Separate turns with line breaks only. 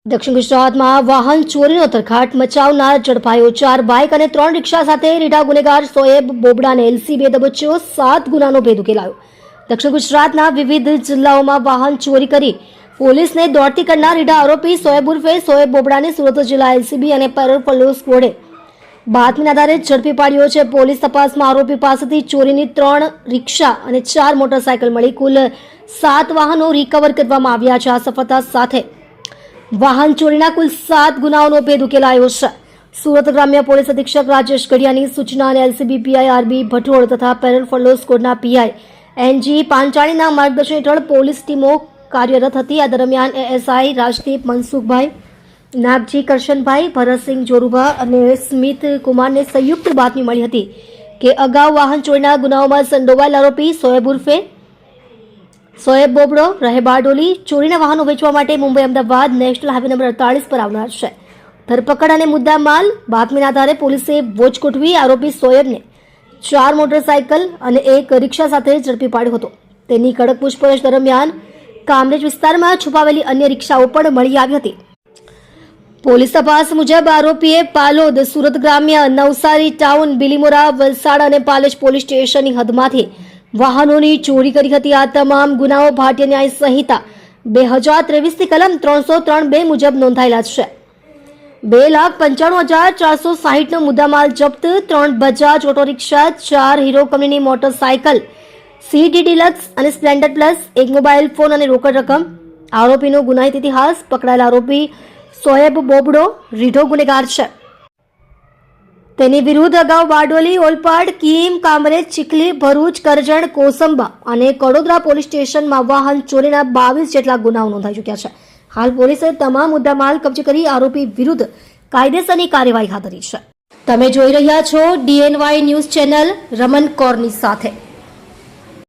દક્ષિણ ગુજરાતમાં વાહન ચોરીનો તરખાટ મચાવનાર ઝડપાયો 4 બાઇક અને 3 રિક્ષા સાથે રીઢા ગુનેગાર સોએબ બોબડાને એલસીબીએ દબોચ્યો 7 ગુનાનો ભેદ ઉકેલાયો। દક્ષિણ ગુજરાતના વિવિધ જિલ્લાઓમાં વાહન ચોરી કરી પોલીસને દોડતી કરનાર રીઢા આરોપી સોએબ ઉર્ફે સોએબ બોબડાને સુરત જિલ્લા એલસીબી અને પેરોલ સ્ક્વોડે બાતમીના આધારે ઝડપી પાડ્યો છે। પોલીસ તપાસમાં આરોપી પાસેથી ચોરીની 3 રિક્ષા અને 4 મોટરસાયકલ મળી કુલ 7 વાહનો રિકવર કરવામાં આવ્યા છે। આ સફળતા સાથે વાહન ચોરીના કુલ 7 ગુનાઓનો ભેદ ઉકેલાયો છે। સુરત ગ્રામ્ય પોલીસ અધિક્ષક રાજેશ ગઢિયાની સૂચના અને એલસીબી પીઆઈ આરબી ભટોળ તથા પેરોલ સ્ક્વોડના પીઆઈ એનજી પાંચાણીના માર્ગદર્શન હેઠળ પોલીસ ટીમો કાર્યરત હતી। આ દરમિયાન એએસઆઈ રાજદીપ મનસુખભાઈ, નાગજી કરશનભાઈ, ભરતસિંહ જોરુભા અને સ્મિત કુમારને સંયુક્ત બાતમી મળી હતી કે અગાઉ વાહન ચોરીના ગુનાઓમાં સંડોવાયેલ આરોપી સોએબ ઉર્ફે સોએબ બોબડો રહે બારડોલી ચોરીના વાહનો વેચવા માટે Mumbai Ahmedabad national highway number 48 પર આવનાર છે। ધરપકડ અને મુદ્દા માલ બાતમીના આધારે પોલીસે વોચ ગોઠવી આરોપી સોએબને 4 મોટરસાયકલ અને 1 રિક્ષા સાથે ઝડપી પાડ્યો હતો। તેની કડક પૂછપરછ દરમિયાન કામરેજ વિસ્તારમાં છુપાવેલી અન્ય રિક્ષાઓ પણ મળી આવી હતી। પોલીસ તપાસ મુજબ આરોપીએ પાલોદ, સુરત ગ્રામ્ય, નવસારી ટાઉન, બિલીમોરા, વલસાડ અને પાલેજ પોલીસ સ્ટેશનની હદમાંથી વાહનોની ચોરી કરી હતી। આ તમામ ગુનાઓ ભારતીય ન્યાય સંહિતા 2023 કલમ 303(2) મુજબ નોંધાયેલા છે। 2,95,460નો મુદ્દામાલ જપ્ત, 3 બજાજ ઓટો રિક્ષા, 4 હીરો કંપનીની મોટરસાયકલ સીડી ડિલક્સ અને સ્પ્લેન્ડર પ્લસ, 1 મોબાઈલ ફોન અને રોકડ રકમ। આરોપીનો ગુનાહિત ઇતિહાસ: પકડાયેલા આરોપી સોએબ બોબડો રીઢો ગુનેગાર છે। તેની વિરુદ્ધ અગાઉ બારડોલી, ઓલપાડ, કીમ, કામરેજ, ચીખલી, ભરૂચ, કરજણ, કોસંબા અને કડોદરા પોલીસ સ્ટેશનમાં વાહન ચોરીના 22 જેટલા ગુનાઓ નોંધાઈ ચૂક્યા છે। હાલ પોલીસે તમામ મુદ્દામાલ કબજે કરી આરોપી વિરુદ્ધ કાયદેસરની કાર્યવાહી હાથ ધરી છે। તમે જોઈ રહ્યા છો DNY ન્યૂઝ ચેનલ રમન કૌરની સાથે।